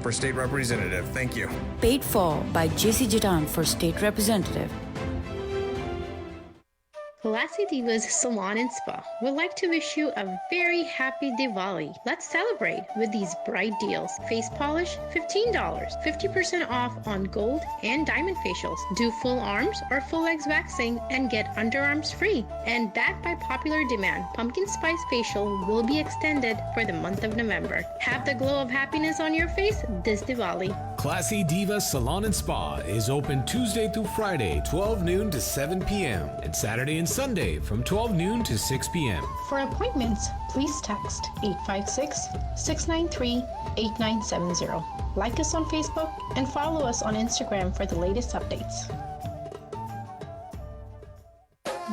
for state representative. Thank you. Paid for by JC Jitan for state representative. Classy Divas Salon and Spa would like to wish you a very happy Diwali. Let's celebrate with these bright deals. Face polish, $15. 50% off on gold and diamond facials. Do full arms or full legs waxing and get underarms free. And backed by popular demand, pumpkin spice facial will be extended for the month of November. Have the glow of happiness on your face this Diwali. Classy Diva Salon and Spa is open Tuesday through Friday, 12 noon to 7 p.m. and Saturday and Sunday from 12 noon to 6 p.m. For appointments, please text 856-693-8970. Like us on Facebook and follow us on Instagram for the latest updates.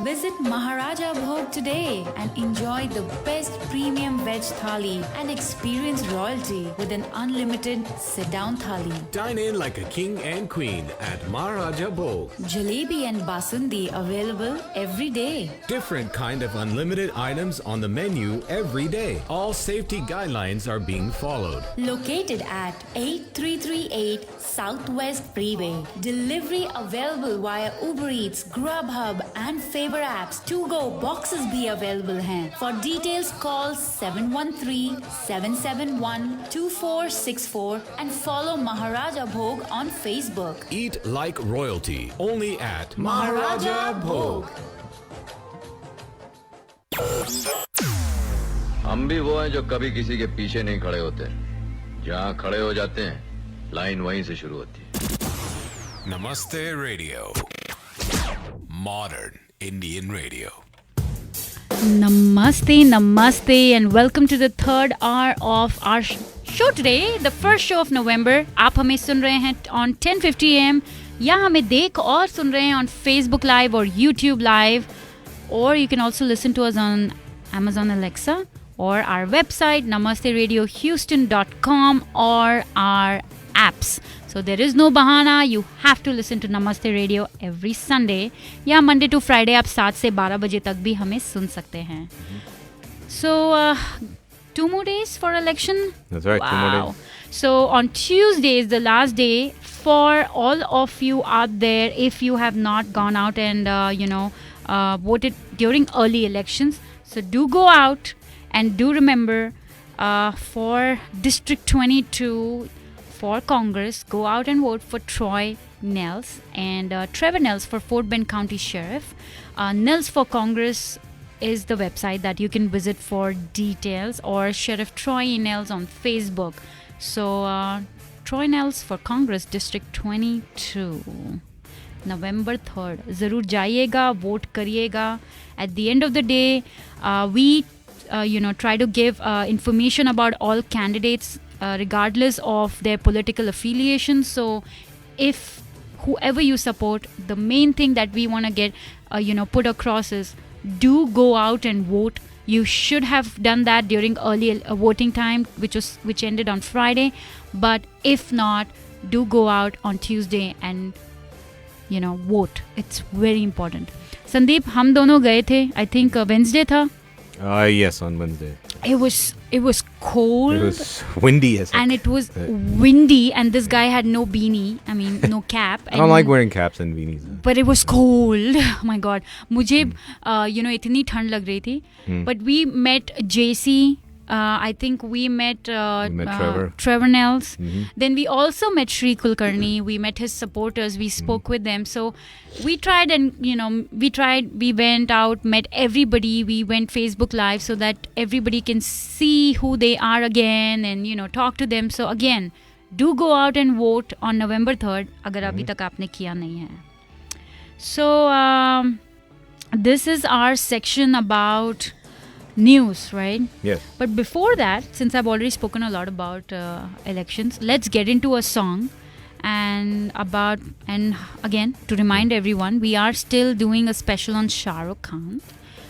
Visit Maharaja Bhog today and enjoy the best premium veg thali and experience royalty with an unlimited sit-down thali. Dine in like a king and queen at Maharaja Bhog. Jalebi and basundi available every day. Different kind of unlimited items on the menu every day. All safety guidelines are being followed. Located at 8338 Southwest Freeway. Delivery available via Uber Eats, Grubhub and Favorite apps. To go boxes bhi available hain. For details call 713-771-2464 and follow Maharaja Bhog on Facebook. Eat like royalty. Only at Maharaja Bhog. हम भी वो हैं जो कभी किसी के पीछे नहीं खड़े होते। जहाँ खड़े हो जाते हैं, लाइन वहीं से शुरू होती है। Namaste Radio. Modern Indian Radio. Namaste, and welcome to the third hour of our show today, the first show of November. आप हमें सुन रहे हैं on 10:50 AM या हमें देख और सुन रहे हैं on Facebook Live or YouTube Live, or you can also listen to us on Amazon Alexa or our website namasteradiohouston.com or our apps. So there is no bahana, you have to listen to Namaste Radio every Sunday. या Monday to Friday आप 7 से 12 बजे तक भी हमें सुन सकते हैं. So 2 more days for election. That's right, 2 more days. So on Tuesday is the last day for all of you out there. If you have not gone out and voted during early elections, so do go out and do remember for District 22 for Congress, go out and vote for Troy Nels and Trevor Nels for Fort Bend County Sheriff. Nels for Congress is the website that you can visit for details, or Sheriff Troy Nels on Facebook. So Troy Nels for Congress, District 22, November 3rd. ज़रूर जाइएगा, vote करिएगा. At the end of the day, we try to give information about all candidates regardless of their political affiliation. So if whoever you support, the main thing that we want to get put across is do go out and vote. You should have done that during early voting time, which ended on Friday. But if not, do go out on Tuesday and vote. It's very important. Sandeep, हम दोनों गए थे. I think Wednesday था. Yes, on Wednesday. It was cold. It was windy as heck. And it was windy, and this guy had no beanie. I mean, no cap. I don't like wearing caps and beanies. But it was cold. Oh my God. मुझे इतनी ठंड लग रही थी. But we met JC. I think we met Trevor Nels. Then we also met Shri Kulkarni. We met his supporters. We spoke with them. So we tried and, we went out, met everybody. We went Facebook Live so that everybody can see who they are again and, talk to them. So again, do go out and vote on November 3rd अगर अभी तक आपने किया नहीं है. So this is our section about news, right? Yes. But before that, since I've already spoken a lot about elections, let's get into a song. And again, to remind everyone, we are still doing a special on Shah Rukh Khan.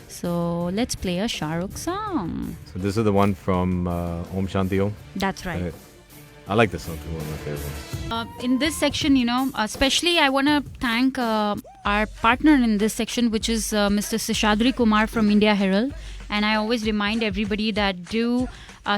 So let's play a Shah Rukh song. So this is the one from Om Shanti Om. That's right. I like this song too, one of my favorites. In this section, especially I want to thank our partner in this section, which is Mr. Seshadri Kumar from India Herald. And I always remind everybody that do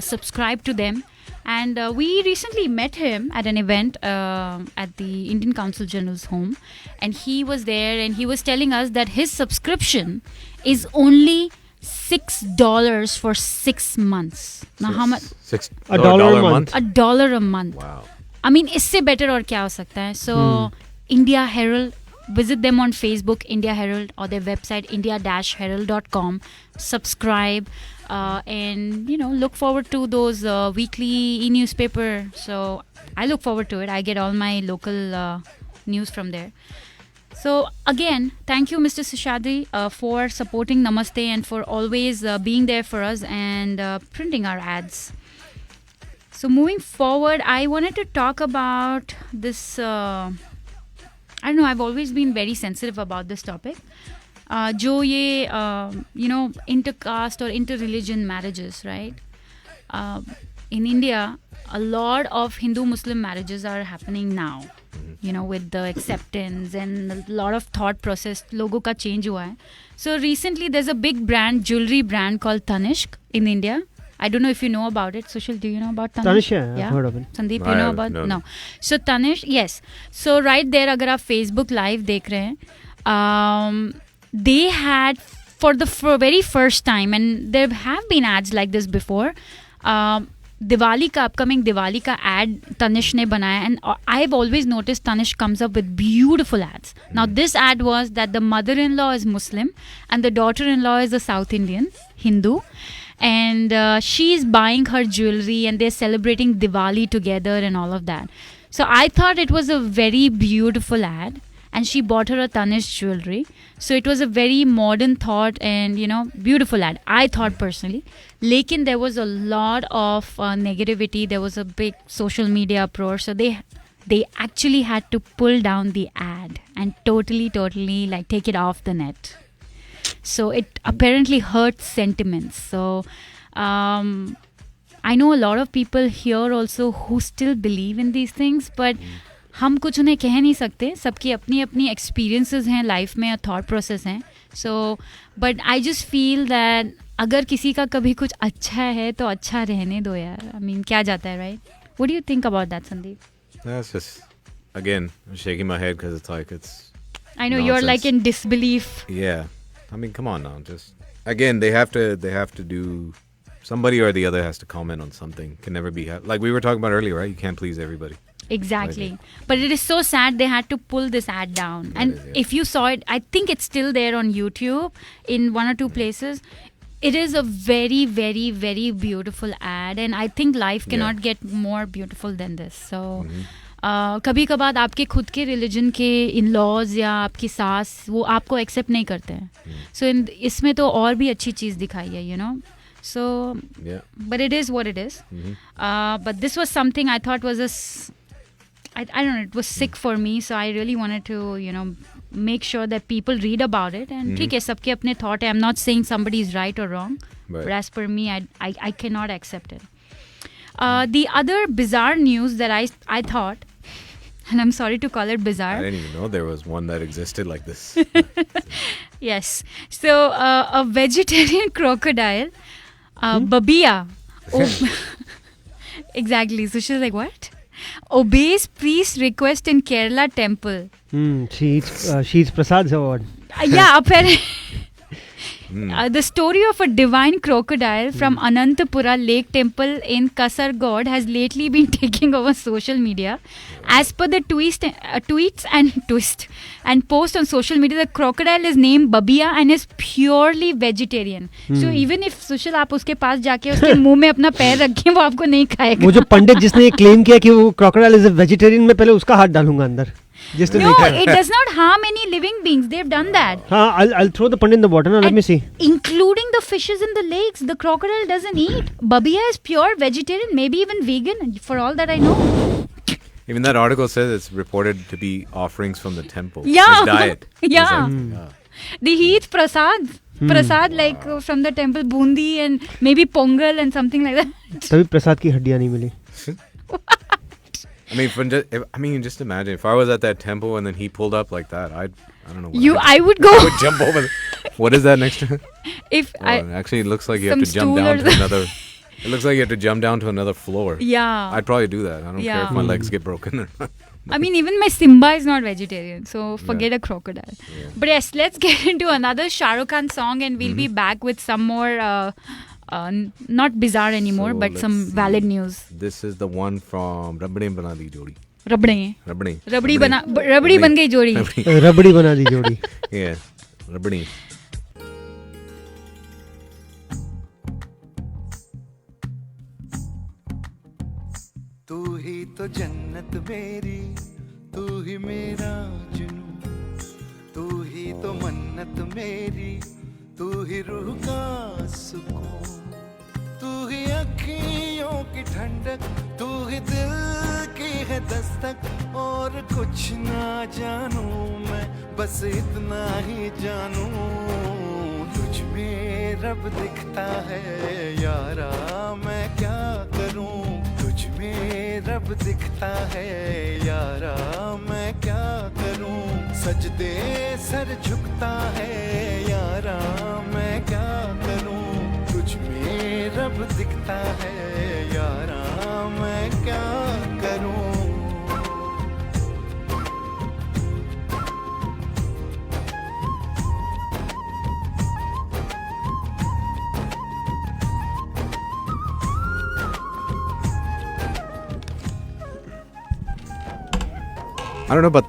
subscribe to them. And we recently met him at an event at the Indian Consul General's home. And he was there and he was telling us that his subscription is only $6 for 6 months. Now, how much? $1 a month. $1 a month. Wow. I mean, इससे better और क्या हो सकता है? So, India Herald, visit them on Facebook, India Herald, or their website, india-herald.com. Subscribe and, look forward to those weekly e-newspaper. So, I look forward to it. I get all my local news from there. So, again, thank you, Mr. Seshadri, for supporting Namaste and for always being there for us and printing our ads. So, moving forward, I wanted to talk about this. I don't know, I've always been very sensitive about this topic. जो ये, intercaste or interreligion marriages, right? In India, a lot of Hindu-Muslim marriages are happening now. With the acceptance and a lot of thought process, लोगों का change हुआ है. So recently, there's a big jewelry brand called Tanishq in India. I don't know if you know about it. Sushil, do you know about Tanishq? Tanishq, yeah, I've heard of it. Sandeep, you know about it? No. So Tanishq, yes. So right there, अगर आप Facebook Live देख रहे हैं, they had for very first time, and there have been ads like this before. Upcoming Diwali ka ad Tanishq ne banaya, and I've always noticed Tanishq comes up with beautiful ads. Now this ad was that the mother-in-law is Muslim and the daughter-in-law is a South Indian Hindu, and she's buying her jewelry and they're celebrating Diwali together and all of that. So I thought it was a very beautiful ad, and she bought her a Tanishq jewelry. So it was a very modern thought and, beautiful ad, I thought personally. Lekin there was a lot of negativity. There was a big social media uproar. So they actually had to pull down the ad and totally take it off the net. So it apparently hurts sentiments. So I know a lot of people here also who still believe in these things, but हम कुछ उन्हें कह नहीं सकते. सबकी अपनी अपनी experiences हैं लाइफ में, थॉट प्रोसेस हैं. So but I just feel that अगर किसी का कभी कुछ अच्छा है तो अच्छा रहने दो यार. आई मीन क्या जाता है, right? What do you think about that, Sandeep? That's just, again, I'm shaking my head because it's I know you're like in disbelief. Yeah. I mean, come on now. Just, again, they have to do, somebody or the other has to comment on something. Can never be, like we were talking about earlier, right? You can't please everybody. Exactly. But it is so sad they had to pull this ad down. And if you saw it, I think it's still there on YouTube in one or two places. It is a very, very, very beautiful ad. And I think life cannot get more beautiful than this. So, कभी कभार आपके खुद के religion के in-laws या आपकी सास वो आपको एक्सेप्ट नहीं करते हैं. सो इसमें तो और भी अच्छी चीज़ दिखाई है, So, but it is what it is. But this was something I thought was I don't know, it was sick for me. So I really wanted to, make sure that people read about it. And ठीक है, सबके अपने thought है. I'm not saying somebody is right or wrong. But as per me, I cannot accept it. The other bizarre news that I thought, and I'm sorry to call it bizarre. I didn't even know there was one that existed like this. Yes. So a vegetarian crocodile, Babia. Exactly. So she's like, what? Obeys priest request in Kerala temple. She eats Prasad's award. Yeah, apparently. The story of a divine crocodile from Anantapura Lake Temple in Kasargod has lately been taking over social media. As per the tweets and posts on social media, the crocodile is named Babia and is purely vegetarian. So even if Sushil आप उसके पास जाके उसके मुंह में अपना पैर रखें, वो आपको नहीं खाएगा. वो जो पंडित जिसने ये क्लेम किया कि वो crocodile is a vegetarian, मैं पहले उसका हाथ डालूंगा अंदर. No, it does not harm any living beings. They've done that. I'll throw the pandit in the water. Now, let me see. Including the fishes in the lakes. The crocodile doesn't eat. Babia is pure vegetarian, maybe even vegan, for all that I know. Even that article says it's reported to be offerings from the temple. Yeah. His diet. Yeah. They eat prasad. Prasad like from the temple, bundi and maybe pongal and something like that. तभी प्रसाद की हड्डियाँ नहीं मिली. I mean, just imagine if I was at that temple and then he pulled up like that. I don't know. I would go. I would jump over. What is that next to? If actually, it looks like you have to jump down to another. It looks like you have to jump down to another floor. Yeah. I'd probably do that. I don't care Yeah. if my legs get broken or not. I mean, even my Simba is not vegetarian, so forget a crocodile. But yes, let's get into another Shah Rukh Khan song, and we'll be back with some more, not bizarre anymore, So but let's some see. valid news. This is the one from Rabde Bana Di Jodi. Rabde. Rabdi. Rabdi ban gayi jodi. रबड़ी बना दी जोड़ी. Yeah. Rabdi. तू ही तो जन्नत मेरी, तू ही मेरा जुनून, तू ही तो मन्नत मेरी, तू ही रूह का सुकून, तू ही अखियों की ठंडक, तू ही दिल की है दस्तक, और कुछ ना जानू मैं, बस इतना ही जानू, तुझ में रब दिखता है यारा, मैं क्या करूं, तुझ में रब दिखता है यारा, मैं क्या करूं, सजदे सर झुकता है यारा, मैं क्या करूं, तुझ में रब दिखता है यारा, मैं क्या करूं. I don't know, but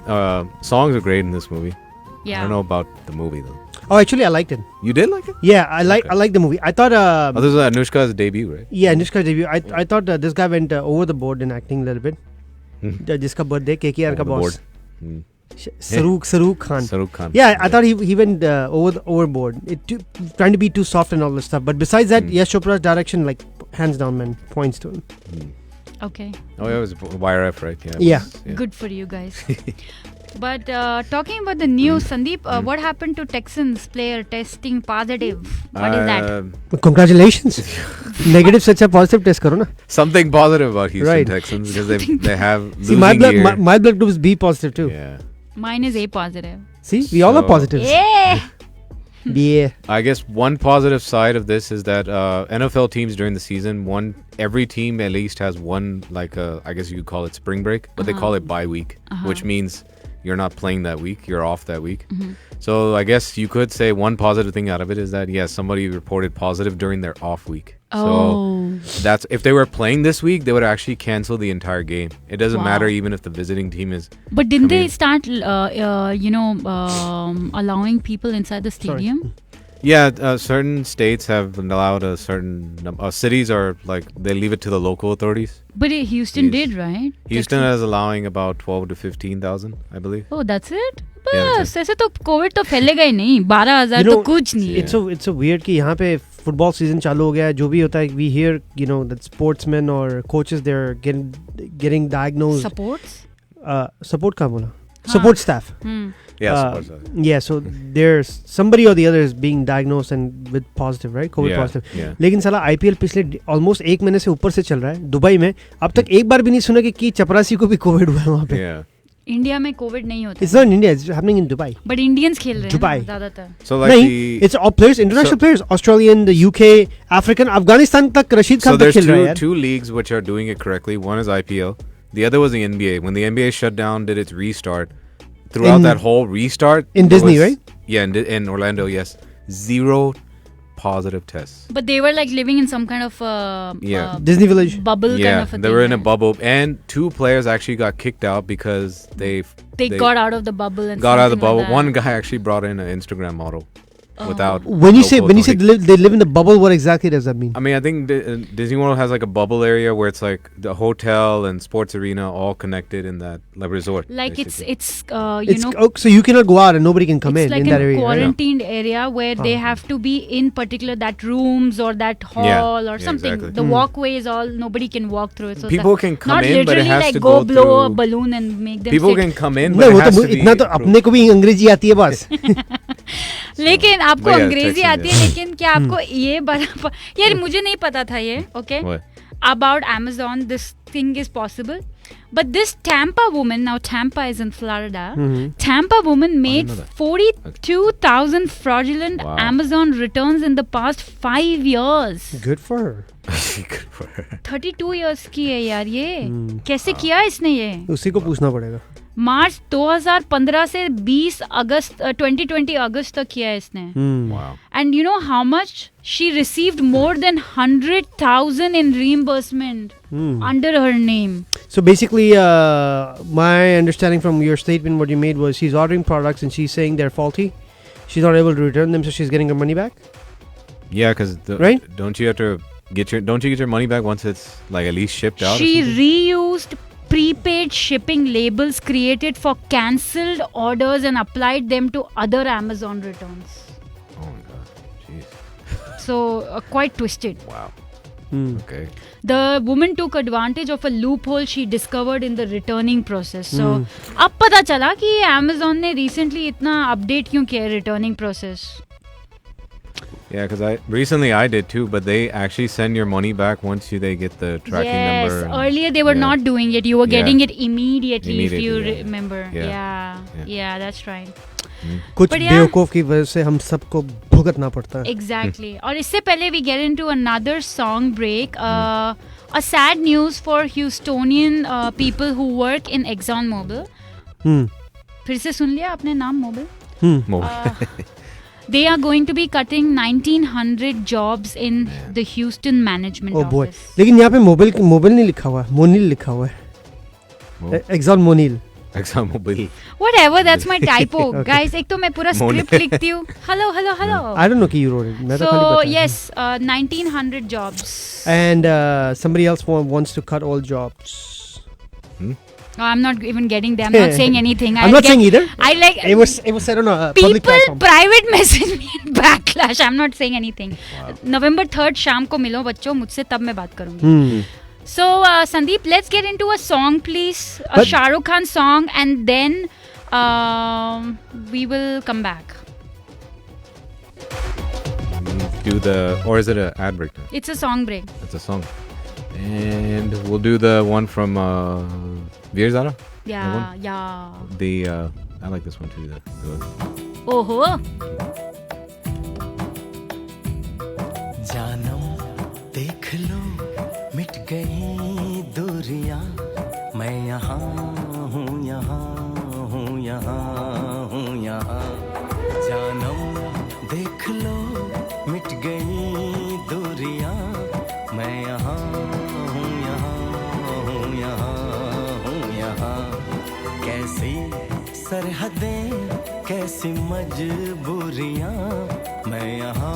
songs are great in this movie. I Yeah. don't know about the movie though. Oh, actually, I liked it. You did like it? Yeah, I like the movie. I thought. Oh, this is Anushka's debut, right? Yeah, Anushka's debut. I thought this guy went over the board in acting a little bit. जिसका birthday KKR का boss. Saruk Khan. Saruk Khan. Yeah, I thought he went overboard. Trying to be too soft and all this stuff. But besides that, Yash Chopra's direction, like hands down, man, points to him. Okay. Oh, yeah, it was YRF, right? Yeah. Yeah. Good for you guys. But talking about the news, Sandeep, what happened to Texans player testing positive? What is that? Congratulations. Negative से अच्छा positive test करो ना. Something positive about Houston Right. Texans because they have losing See, my year. blood group is B positive too. Yeah. Mine is A positive. See, we all are So- positives. Yeah. Yeah. I guess one positive side of this is that NFL teams during the season, every team at least has one, like I guess you could call it spring break, but they call it bye week, which means you're not playing that week, you're off that week. So I guess you could say one positive thing out of it is that yes, somebody reported positive during their off week. Oh. So that's if they were playing this week, they would actually cancel the entire game. It doesn't Wow. matter even if the visiting team is. But didn't they mean- start, allowing people inside the stadium? Yeah, certain states have allowed a certain cities are like they leave it to the local authorities. But Houston did, right? Houston is allowing about 12 to 15,000, I believe. Oh, that's it? Yeah, बस ऐसे तो Covid तो फैलेगा ही नहीं 12,000 तो कुछ नहीं है It's a weird कि यहाँ पे football season चालू हो गया है जो भी होता है we hear that sportsmen or coaches they're getting diagnosed Supports? support कहाँ बोला support staff Yes, yeah so there's somebody or the other is being diagnosed and with positive right COVID Yeah, positive yeah. लेकिन साला IPL पिछले almost एक महीने से ऊपर से चल रहा है दुबई में अब तक एक बार भी नहीं सुना कि चपरासी को भी कोविड हुआ है वहाँ पे Yeah. इंडिया में कोविड नहीं होता it's not in India it's happening in Dubai but Indians खेल रहे हैं Dubai. ना ज्यादातर So like नहीं it's all players international So- players Australian the UK African Afghanistan तक रशीद so खान तक there's खेल रहा है यार two leagues which are doing it correctly. One is IPL. The other was the NBA. When the NBA shut down, did its restart. Throughout In- that whole restart, in there Disney, was- right? Yeah, in Orlando, yes. 0 positive tests. But they were like living in some kind of Yeah. Disney Village bubble Yeah, kind of a they thing. were in a है. bubble, and 2 players actually got kicked out because they They got out of the bubble and got out of the something bubble. like that. One guy actually brought in an Instagram model without. when you say local authority. they live in the bubble what exactly does that mean I mean, I think Disney World has like a bubble area where it's like the hotel and sports arena all connected in that like resort. Like basically. it's it's so you cannot go out and nobody can come it's in like in that a area right? quarantined area where they have to be in particular that rooms or that hall or yeah, something. exactly. The walkway is all nobody can walk through it. So People that- can come not in, but it literally has like to go go blow a through- balloon and make them People sick. can come in, नहीं but वो it has तो to be इतना तो अपने को भी अंग्रेजी आती है बस लेकिन आपको But yeah, अंग्रेजी Texan, आती है लेकिन क्या आपको ये यार मुझे नहीं पता था ये okay What? about Amazon this thing is possible But this Tampa woman, now Tampa is in Florida, Mm-hmm. Tampa woman made know that. 42,000 fraudulent Wow. Amazon returns in the past 5 years. Good for her. Good for her. 32 years की है यार ये. कैसे किया इसने ये? उसी को पूछना पड़ेगा. मार्च 2015 से 20 अगस्त 2020 अगस्त तक किया है इसने. Wow. And you know how much? She received more than 100,000 in reimbursement under her name. So basically, my understanding from your statement, what you made was she's ordering products and she's saying they're faulty. She's not able to return them, so she's getting her money back. Yeah, because Right? don't you get your money back once it's like at least shipped out? or She something? reused prepaid shipping labels created for cancelled orders and applied them to other Amazon returns. Oh my god. Jeez. So quite twisted. Wow. Hmm. Okay. The woman took advantage of a loophole she discovered in the returning process. So अब पता चला कि Amazon ने recently इतना update क्यों किया है returning process. Yeah, because I did too, but they actually send your money back once they get the tracking Yes, number. and- earlier they were yeah. not doing it. You were Yeah. getting it immediately if you Immediately, yeah. remember. Yeah. Yeah, that's right. कुछ But yeah. बेवकूफ की वजह से हम सबको भुगतना पड़ता है. Exactly. और इससे पहले we get into another song break. A sad news for Houstonian people who work in ExxonMobil. Hmm. फिर से सुन लिया आपने नाम Mobil? Mo- They are going to be cutting 1,900 jobs in the Houston management Oh boy. office. लेकिन यहाँ पे Mobil नहीं लिखा हुआ है, मोनिल लिखा हुआ है. Mo- Exxon मोनिल. ExxonMobil. Whatever, that's my typo. Okay. Guys, एक तो मैं पूरा Monet. script लिखती हूँ. Hello. I don't know कि you wrote it. मैं तो खाली So बता रहा हूँ. yes, 1,900 jobs. And somebody else wants to cut all jobs. Oh, I'm not even getting there. I'm not saying anything. I'm not saying either. I like It was said on a public people platform. private message me in backlash. I'm not saying anything. November 3rd शाम को मिलो बच्चों मुझसे तब मैं बात करूँगी. Hmm. So Sandeep, let's get into a song, please. A But- Shah Rukh Khan song, and then we will come back. Or is it an ad break? It's a song break. It's a song. And we'll do the one from Veer Zara. Yeah. I like this one too. Oh. जानम देख लो मिट गई दूरियां मैं यहाँ हूँ जानम देख लो मिट गई दूरियां मैं यहाँ हूँ कैसी सरहदें कैसी मजबूरियां मैं यहाँ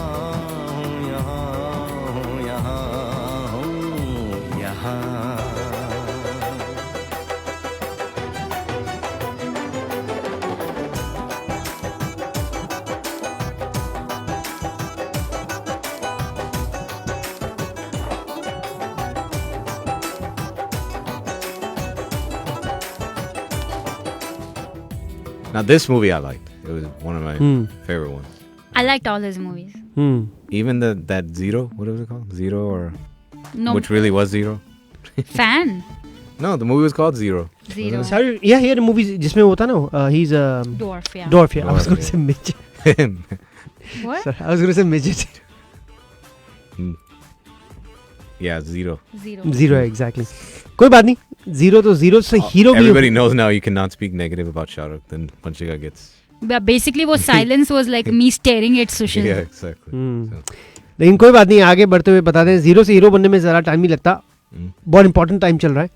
Now this movie I liked. It was one of my favorite ones. I liked all his movies. Even that Zero, what was it called? Zero or No which really was Zero? fan. No, the movie was called Zero. Zero. Sorry, yeah, he had a movie जिसमें होता ना, he's a Dwarf, yeah. dwarf. Yeah, I was Dwarf, going to yeah. say midget. What? Sorry, I was going to say midget. Yeah, Zero. Zero, exactly. कोई बात नहीं. Zero तो zero से hero भी. Everybody knows now you cannot speak negative about Shah Rukh. Then Panchika gets. But basically वो silence was like me staring at Sushil. Yeah, exactly. So, लेकिन कोई बात नहीं, आगे बढ़ते हुए बता दें. जीरो से हीरो बनने में ज़रा टाइम नहीं लगता. बहुत इंपॉर्टेंट टाइम चल रहा है.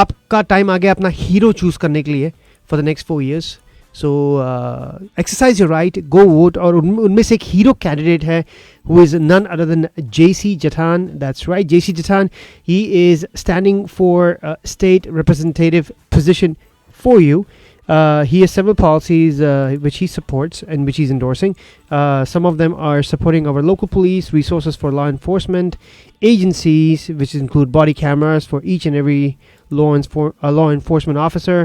आपका टाइम आ गया अपना हीरो चूज करने के लिए for the next 4 years. So exercise your right, go vote. और उनमें से एक हीरो कैंडिडेट है who is none other than JC Jatan. That's right, JC Jatan. He is standing for state representative position for you. He has several policies which he supports and which he's endorsing. Some of them are supporting our local police, resources for law enforcement agencies, which include body cameras for each and every law enforcement officer,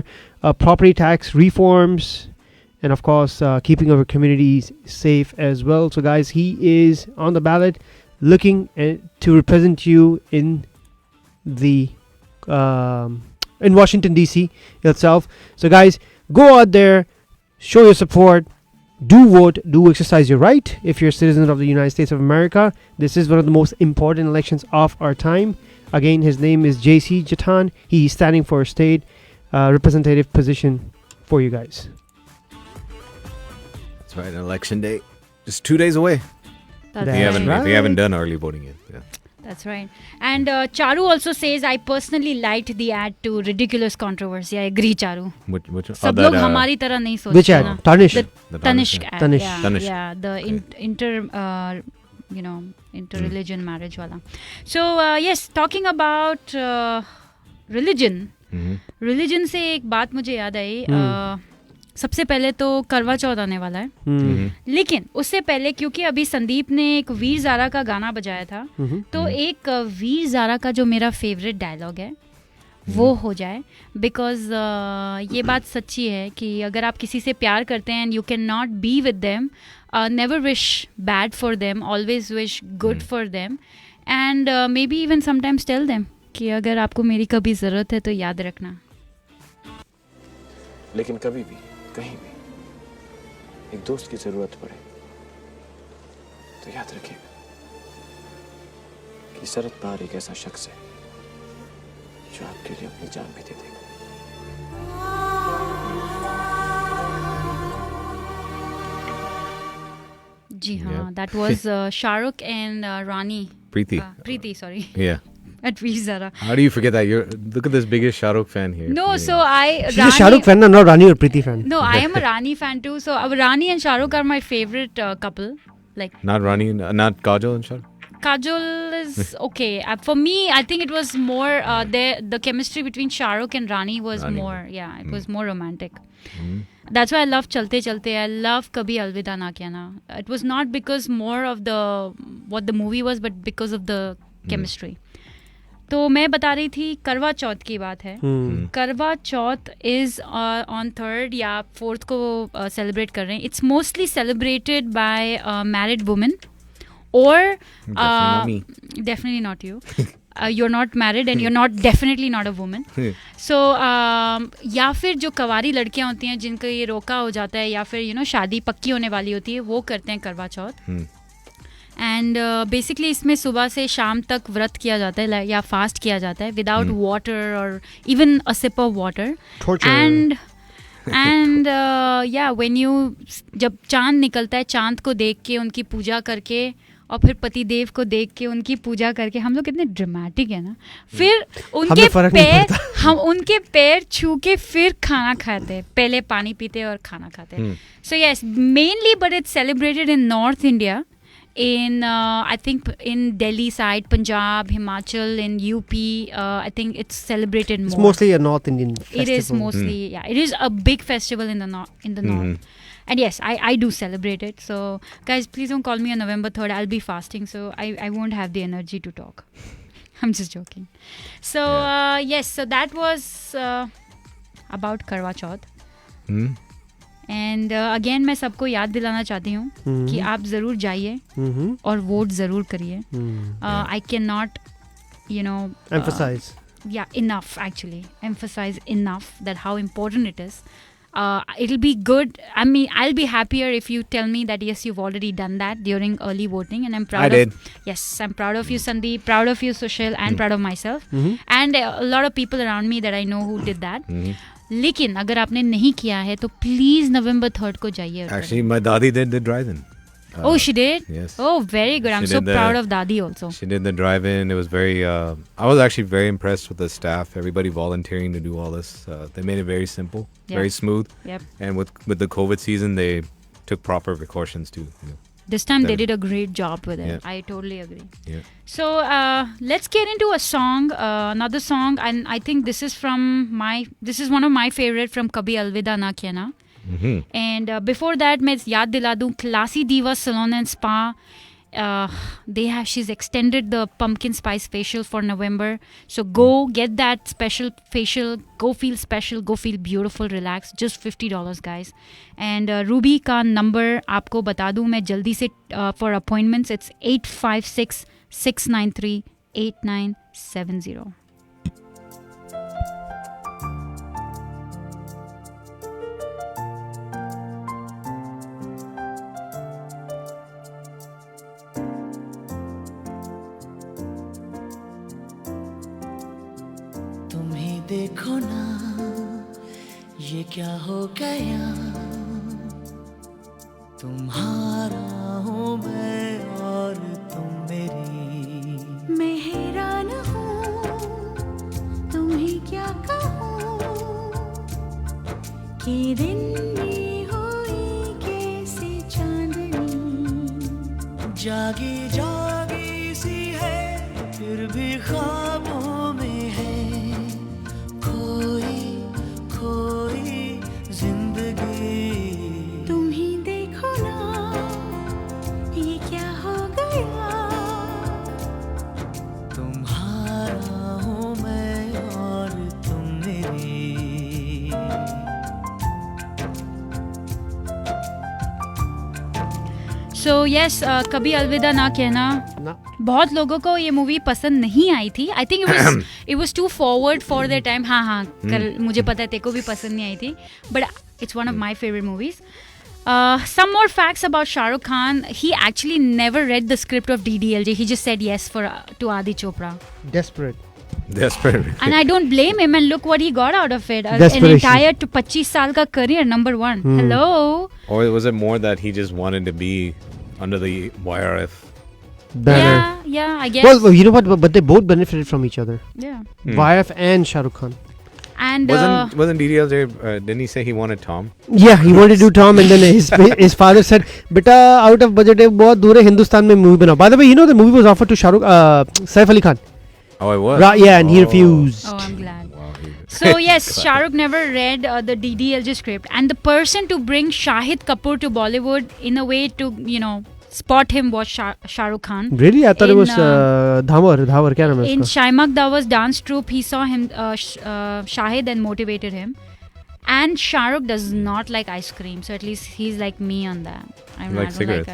property tax reforms, and of course keeping our communities safe as well. So guys, he is on the ballot looking to represent you in the in Washington DC itself. So guys, go out there, show your support, do vote, do exercise your right if you're a citizen of the United States of America. This is one of the most important elections of our time. Again, his name is JC Jatan. He's standing for a state representative position for you guys. That's right. Election day, just 2 days away. That's That's right. If you haven't done early voting yet. Yeah. That's right. And Charu also says, I personally liked the ad to Ridiculous Controversy. I agree, Charu. Which सब लोग हमारी तरह नहीं सोचते Which ad? ना. Tarnish. The Tanishq ad. Tanishq. Yeah, Tanishq. yeah, the inter-religion marriage wala. So yes, talking about religion. Religion से एक बात मुझे याद आई. सबसे पहले तो करवा चौथ आने वाला है. लेकिन उससे पहले क्योंकि अभी संदीप ने एक वीर ज़ारा का गाना बजाया था, तो एक वीर ज़ारा का जो मेरा फेवरेट डायलॉग है वो हो जाए. बिकॉज ये बात सच्ची है कि अगर आप किसी से प्यार करते हैं and you can not be with them, never wish bad for them, always wish good for them, and may be even sometimes tell them कि अगर आपको मेरी कभी ज़रूरत है तो याद रखना. लेकिन कभी भी कहीं भी एक दोस्त की जरूरत पड़े तो याद रखिएगा कि शरद पवार एक ऐसा शख्स है जो आपके लिए अपनी जान भी दे देगा. जी हाँ, that was Shahrukh and Rani. Preeti, sorry. Yeah. At Veer Zara. How do you forget that? Look at this biggest Shah Rukh fan here. No, Yeah. so She's a Shah Rukh fan, not Rani or Preeti fan. No, I am a Rani fan too. So Rani and Shah Rukh are my favorite couple. Like Not Rani, not Kajol and Shah Rukh? Kajol is okay. For me, I think it was more the chemistry between Shah Rukh and Rani was more. Yeah, it was more romantic. That's why I love Chalte Chalte. I love Kabhi Alvida Na Kehna. It was not because more of what the movie was, but because of the chemistry. तो मैं बता रही थी करवा चौथ की बात है. करवा चौथ इज ऑन 3rd या 4th को सेलिब्रेट कर रहे हैं. It's mostly celebrated by married women और definitely not you. You're not married and you're not definitely not a woman. So या फिर जो कवारी लड़कियां होती हैं जिनका ये रोका हो जाता है या फिर शादी पक्की होने वाली होती है, वो करते हैं करवा चौथ. एंड बेसिकली इसमें सुबह से शाम तक व्रत किया जाता है या फास्ट किया जाता है विदाउट वाटर और even a sip of water. And या व्हेन यू जब चांद निकलता है, चांद को देख के उनकी पूजा करके और फिर पति देव को देख के उनकी पूजा करके, हम लोग कितने ड्रामेटिक है ना, फिर उनके पैर छू के फिर खाना खाते हैं. पहले पानी पीते और खाना खाते हैं. So yes, mainly but it's celebrated in north India. In I think in Delhi side, Punjab, Himachal, in UP, I think it's celebrated more. It's mostly a North Indian festival. It is mostly, yeah. It is a big festival in the north. And yes, I do celebrate it. So guys, please don't call me on November 3rd. I'll be fasting, so I won't have the energy to talk. I'm just joking. So yes, so that was about Karwa Chauth. And again मैं सबको याद दिलाना चाहती हूँ कि आप ज़रूर जाइए और वोट ज़रूर करिए. I can not emphasize enough that how important it is. It'll be good. I mean, I'll be happier if you tell me that yes, you've already done that during early voting, and I'm proud. Yes, I'm proud of you, Sandeep. Proud of you, Sushil, and proud of myself, and a lot of people around me that I know who did that. लेकिन अगर आपने नहीं किया है तो please November 3rd को जाइए. Actually, my dadi did the drive-in. Oh, she did? Yes. Oh, very good. I'm so proud of Dadi also. She did the drive-in. It was very, I was actually very impressed with the staff, everybody volunteering to do all this. They made it very simple, very smooth. Yep. And with the COVID season, they took proper precautions too. This time they did a great job with it. I totally agree. Yeah. So let's get into a song, another song, and I think this is one of my favorite from Kabhi Alvida Na Kehna. And before that, मैं याद दिला दूँ, Classy Diva Salon and Spa. She's extended the pumpkin spice facial for November. So go get that special facial. Go feel special. Go feel beautiful. Relax. Just $50, guys. And Ruby का number आपको बता दूँ मैं जल्दी से for appointments. It's 856-693-8970. देखो ना ये क्या हो गया, तुम्हारा हूँ मैं और तुम मेरी। मैं हैरान हूँ तुम्हें क्या कहूँ कि दिन में हुई कैसे चांदनी, जागी जागी सी है फिर भी ख्वाबों में है, खोई खोई जिंदगी। तुम ही देखो ना ये क्या हो गया, तुम्हारा हूँ मैं और तुम मेरी। सो यस, कभी अलविदा ना कहना, ना बहुत लोगों को ये मूवी पसंद नहीं आई थी. I think it was too forward for the time. हाँ कल मुझे पता है तेरे को भी पसंद नहीं आई थी, but it's one of my favourite movies. Some more facts about Shah Rukh Khan. He actually never read the script of DDLJ. He just said yes to Adi Chopra. desperate. And I don't blame him, and look what he got out of it. An Desperation. entire 25 साल का career, number one. Hello. Or was it more that he just wanted to be under the YRF? Banner. Yeah, I guess. Well, you know what? But they both benefited from each other. Yeah. YF and Shah Rukh Khan. And Wasn't DDLJ? Didn't he say he wanted Tom? Yeah, he wanted to do Tom, and then his father said, "Beta, out of budget है, बहुत दूर है, हिंदुस्तान में movie बनाओ." By the way, you know the movie was offered to Saif Ali Khan. Oh, it was. Right, yeah, and he refused. oh, I'm glad. Wow, So yes, Shah Rukh never read the DDLJ script, and the person to bring Shahid Kapoor to Bollywood in a way to spot him was Shah Rukh Khan. Really? I thought it In, was Dhawar. क्या नाम है In उसका? Shaimak Dawar's dance troupe, he saw him Shahid and motivated him. And Shah Rukh does not like ice cream, so at least he's like me on that. I Like cigarettes.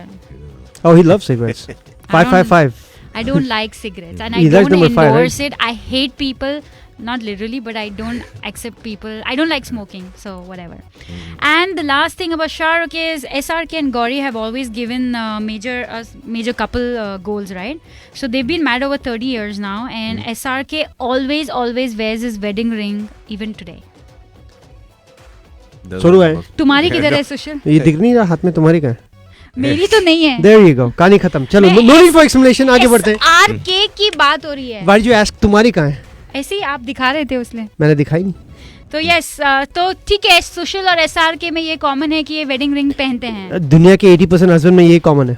Oh, he loves cigarettes. 555. I don't like cigarettes, and I He likes don't number 5, endorse it. I hate people, not literally, but I don't accept people. I don't like smoking, so whatever. And the last thing about Shah Rukh is SRK and Gauri have always given major couple goals, right? So they've been married over 30 years now, and SRK always wears his wedding ring even today. Sonu है. तुम्हारी किधर है सुशील? ये दिख नहीं रहा हाथ में, तुम्हारी कहाँ है? मेरी तो नहीं है. There you go. कहानी खत्म. चलो, no need for explanation. आगे बढ़ते हैं. SRK की बात हो रही है. Why did you ask? तुम्हारी कहाँ है? ऐसे ही आप दिखा रहे थे उसने. मैंने दिखाई नहीं. तो यस, तो ठीक है, सुशील और SRK में ये कॉमन है कि ये वेडिंग रिंग पहनते हैं. दुनिया के 80% हस्बैंड में ये कॉमन है.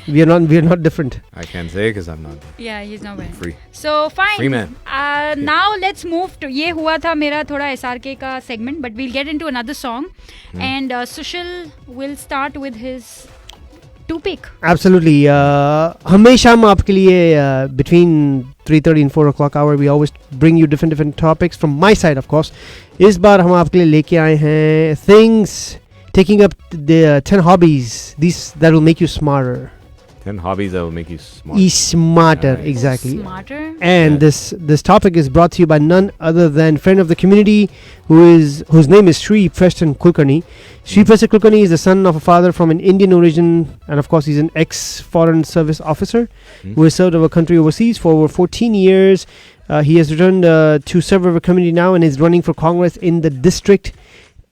we are not different. I can't say because I'm not. Yeah, he's not wearing. Free. So fine. Free man. Now let's move to, ये हुआ था मेरा थोड़ा SRK का segment, but we'll get into another song, and Sushil will start with his two pick. Absolutely. हमेशा हम आपके लिए between 3:30 and 4 o'clock hour we always bring you different topics from my side, of course. इस बार हम आपके लिए लेके आए हैं things taking up the 10 hobbies these that will make you smarter. 10 hobbies that will make you smart. Smarter, Nice. exactly. Smarter. And this topic is brought to you by none other than friend of the community whose name is Sri Preston Kulkarni. Sri Preston Kulkarni is the son of a father from an Indian origin, and of course he's an ex-foreign service officer who has served our country overseas for over 14 years. He has returned to serve our community now and is running for Congress in the District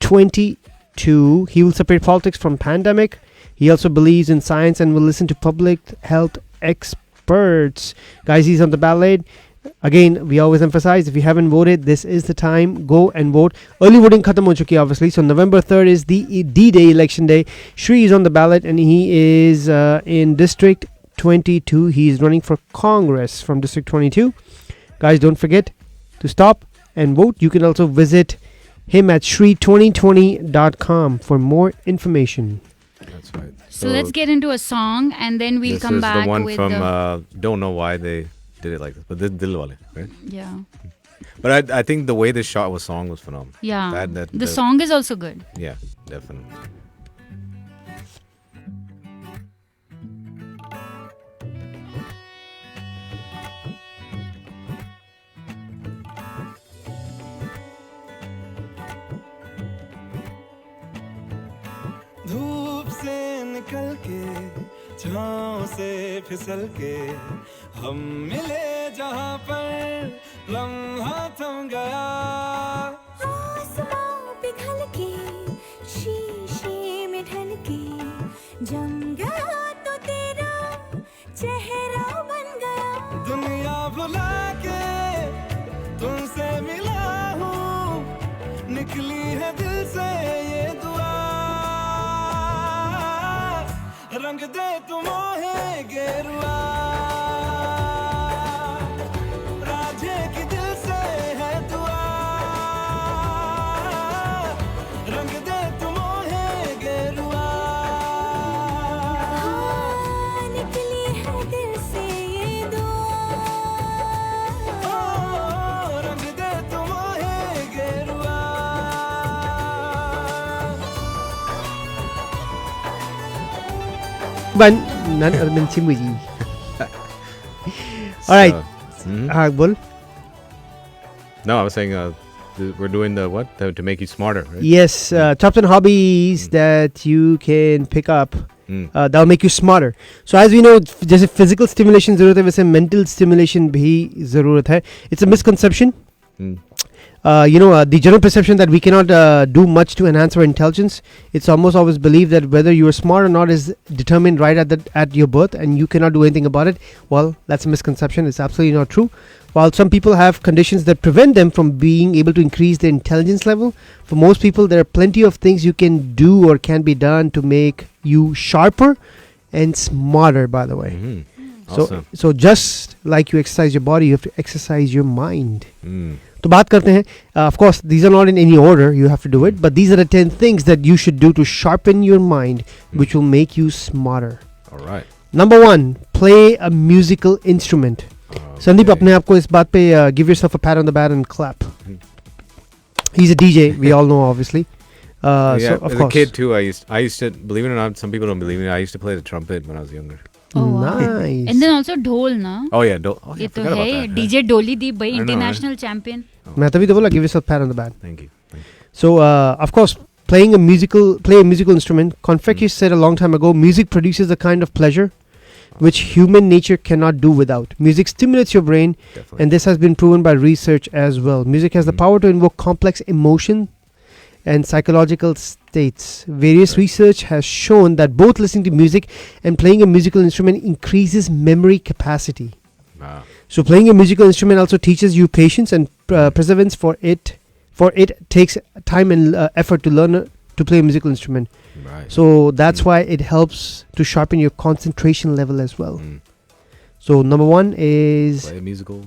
22. He will separate politics from pandemic. He also believes in science and will listen to public health experts. Guys, he's on the ballot. Again, we always emphasize, if you haven't voted, this is the time. Go and vote. Early voting khatam ho chuki, obviously. So November 3rd is the D-Day, election day. Shri is on the ballot and he is in District 22. He is running for Congress from District 22. Guys, don't forget to stop and vote. You can also visit him at shri2020.com for more information. That's right. So let's get into a song, and then we'll this come is back the one with from don't know why they did it like this, but this Dil Wale, right? yeah. But I think the way they shot was song was phenomenal. Yeah. That The song is also good. Yeah, definitely. धूप से निकल के छाँव से फिसल के हम मिले जहाँ पर लम्हा थम गया आसमां पिघल के शीशे में ढल के जम गया तो तेरा चेहरा बन गया दुनिया भुला के तुमसे मिला हूँ निकली है दिल से ये दुआ रंग दे तुम मोहे गेरुआ राधे की दिल से है दुआ रंग दे तुम मोहे गेरुआ निकली है दिल से ये दुआ रंग दे तुम मोहे गेरुआ But none other than Chimuji. All right. Bol. No, I was saying we're doing the what to make you smarter, right? Yes, top 10 hobbies that you can pick up that will make you smarter. So as we know, जैसे physical stimulation ज़रूरत है वैसे mental stimulation भी ज़रूरत है. It's a misconception. The general perception that we cannot do much to enhance our intelligence. It's almost always believed that whether you are smart or not is determined right at your birth, and you cannot do anything about it. Well, that's a misconception. It's absolutely not true. While some people have conditions that prevent them from being able to increase their intelligence level, for most people there are plenty of things you can do or can be done to make you sharper and smarter, by the way. Awesome. So just like you exercise your body, you have to exercise your mind. तो बात करते हैं. Of course, these are not in any order. You have to do it, but these are the 10 things that you should do to sharpen your mind, which will make you smarter. All right. Number 1, play a musical instrument. Sandeep, अपने आप को इस बात पे give yourself a pat on the back and clap. He's a DJ. We all know, obviously. Yeah, so of as course. a kid too, I used to, believe it or not, some people don't believe me, I used to play the trumpet when I was younger. Oh, wow. Nice. And then also ढोल ना. Oh yeah, ये I तो forgot है about that. DJ डोली दी भाई I know, international champion. मैं तभी तो बोला give yourself a pat on the back. Thank you. So of course, play a musical instrument. Confucius said a long time ago, music produces a kind of pleasure which human nature cannot do without. Music stimulates your brain, and this has been proven by research as well. Music has the power to invoke complex emotion and psychological states. Various research has shown that both listening to music and playing a musical instrument increases memory capacity. Wow. So playing a musical instrument also teaches you patience and perseverance. For it takes time and effort to learn to play a musical instrument. Right. So that's why it helps to sharpen your concentration level as well. So number 1 is Play a musical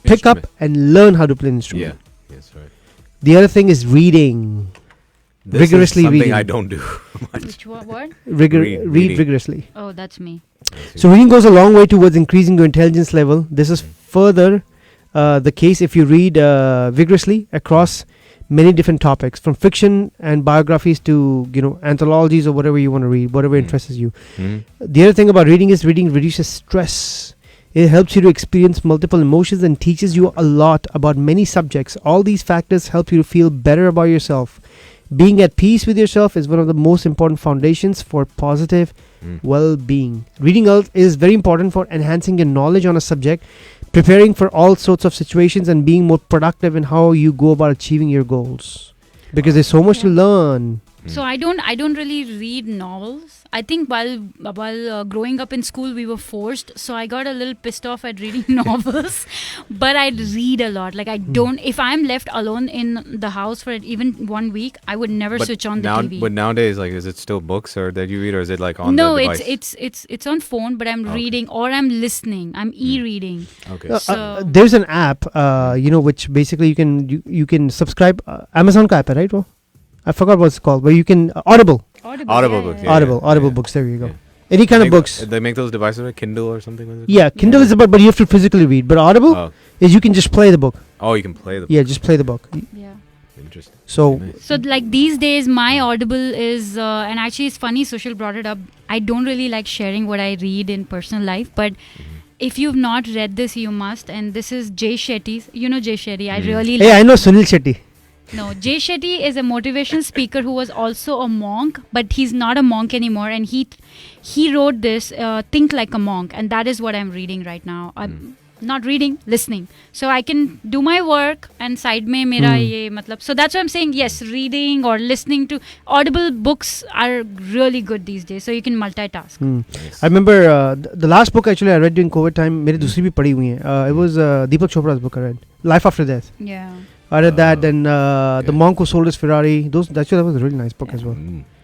pick up instrument. and learn how to play an instrument. Yeah. Yes, right. The other thing is reading. This Rigorously is something reading. I don't do much. Which what? Read reading. rigorously. Oh, that's me. So reading goes a long way towards increasing your intelligence level. This is further the case if you read vigorously across many different topics, from fiction and biographies to anthologies or whatever you want to read, whatever interests you. The other thing about reading is reading reduces stress. It helps you to experience multiple emotions and teaches you a lot about many subjects. All these factors help you to feel better about yourself. Being at peace with yourself is one of the most important foundations for positive well-being. Reading is very important for enhancing your knowledge on a subject, preparing for all sorts of situations, and being more productive in how you go about achieving your goals. Because there's so much to learn. So I don't really read novels. I think while growing up in school we were forced, so I got a little pissed off at reading novels. But I read a lot. Like I don't. If I'm left alone in the house for even 1 week, I would never switch on the TV. But nowadays, like, is it still books or that you read, or is it like on no, the device? it's on phone, but I'm reading or I'm listening. I'm e-reading. Okay. There's an app, which basically you can subscribe. Amazon ka app hai, right? Oh? I forgot what it's called, but you can Audible books. Audible books. There you go. Any kind of books. They make those devices like Kindle or something like that? Yeah, Kindle is about, but you have to physically read. But Audible is you can just play the book. Oh, you can play the book. Yeah, just play the book. Yeah. Interesting. So like these days, my Audible is, and actually it's funny, Social brought it up. I don't really like sharing what I read in personal life, but if you've not read this, you must. And this is Jay Shetty's. You know Jay Shetty. I really I know Sunil Shetty. No, Jay Shetty is a motivational speaker who was also a monk, but he's not a monk anymore. And he wrote this, Think Like a Monk. And that is what I'm reading right now. not reading, listening. So I can do my work and side mein mera ye matlab. So that's why I'm saying yes, reading or listening to audible books are really good these days. So you can multitask. I remember the last book actually I read during COVID time. मेरी दूसरी भी पढ़ी हुई है. It was Deepak Chopra's book I read, Life After Death. Yeah. I read that, and The Monk Who Sold His Ferrari. That was a really nice book as well.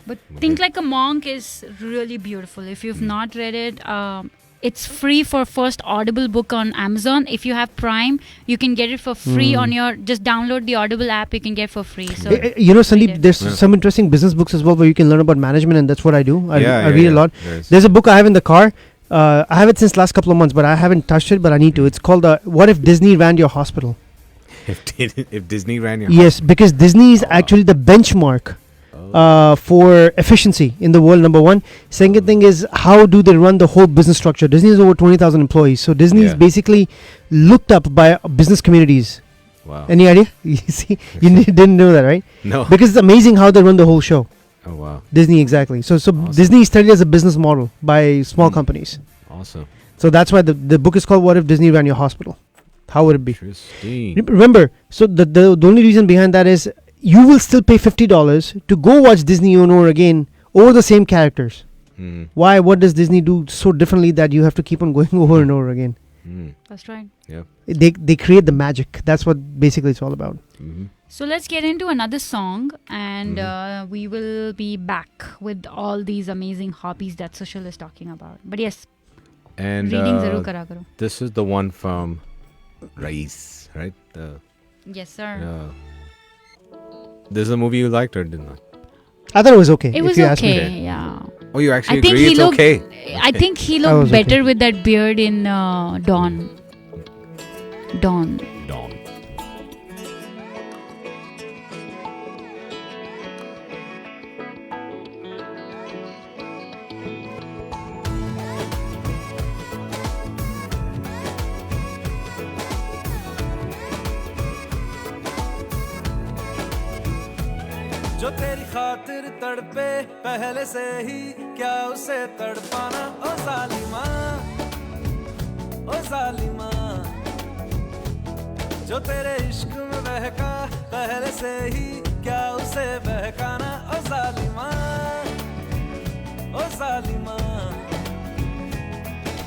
But Think Like a Monk is really beautiful. If you've not read it, it's free for first Audible book on Amazon. If you have Prime, you can get it for free on your, just download the Audible app, you can get for free. So you know, Sandeep, there's some interesting business books as well where you can learn about management, and that's what I do. I read a lot. There's a book I have in the car. I have it since last couple of months, but I haven't touched it, but I need to. It's called What If Disney Ran Your Hospital? If Disney ran your Yes, because Disney is actually the benchmark for efficiency in the world, number one. Second thing is, how do they run the whole business structure? Disney has over 20,000 employees. So Disney is basically looked up by business communities. Wow. Any idea? You see, you didn't know that, right? No. Because it's amazing how they run the whole show. Oh, wow. Disney, exactly. So Awesome. Disney is studied as a business model by small companies. Awesome. So that's why the book is called What If Disney Ran Your Hospital? How would it be? Interesting. Remember, so the only reason behind that is you will still pay $50 to go watch Disney over again over the same characters. Why? What does Disney do so differently that you have to keep on going over and over again? that's right. Yeah. They create the magic. That's what basically it's all about. So let's get into another song, and we will be back with all these amazing hobbies that Sushil is talking about. But yes, And reading zarur kara karo. this is the one from Rais, right? Yes, sir. This is a movie you liked or did not? I thought it was okay. It if was you ask me. okay, yeah. Oh, you actually I think agree he it's looked. okay. I think he I was looked better okay. with that beard in Dawn. Dawn. Dawn. जो तेरी खातिर तड़पे पहले से ही क्या उसे तड़पाना ओ जालिमा जो तेरे इश्क में बहका पहले से ही क्या उसे बहकाना ओ जालिमा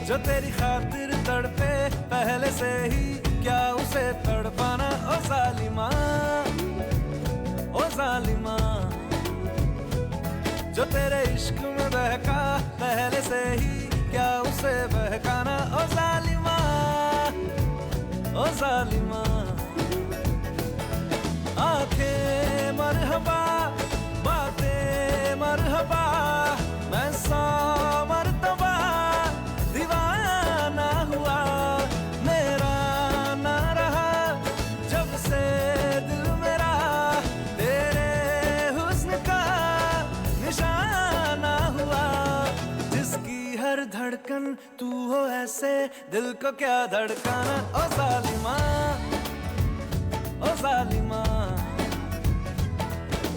जो तेरी खातिर तड़पे पहले से ही क्या उसे तड़पाना ओ जालिमा जो तेरे इश्क में बहका पहले से ही क्या उसे बहकाना ओ जालिमा आंखें मरहबा बातें मरहबा मैं 100 मरतबा दीवाना हुआ मेरा ना रहा जब से दिल मेरा तेरे हुस्न का निशाना हुआ जिसकी हर धड़कन तू हो ऐसे दिल को क्या धड़काना ओ जालिमा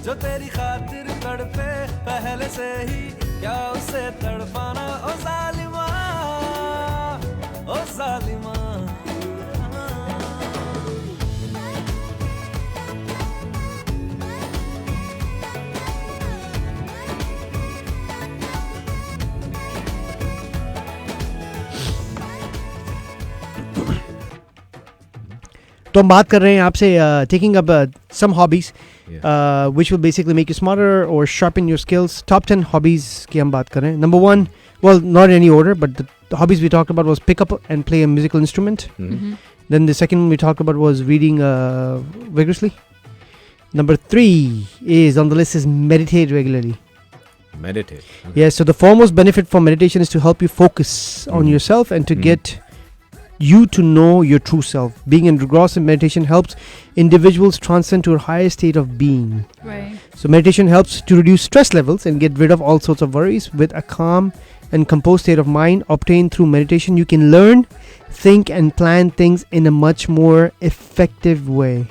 जो तेरी खातिर तड़पे पहले से ही क्या उसे तड़पाना ओ जालिमा तो हम बात कर रहे हैं आपसे taking up some hobbies which will basically make you smarter or sharpen your skills. Top 10 hobbies की हम बात कर रहे हैं. Number 1, well, not in any order, but the hobbies we talked about was pick up and play a musical instrument. Then the second one we talked about was reading vigorously. Number 3 is on the list is meditate regularly. Meditate. Yes, so the foremost benefit for meditation is to help you focus on yourself and to get you to know your true self. Being engrossed in meditation helps individuals transcend to a higher state of being. Right. So meditation helps to reduce stress levels and get rid of all sorts of worries. With a calm and composed state of mind obtained through meditation, you can learn, think and plan things in a much more effective way.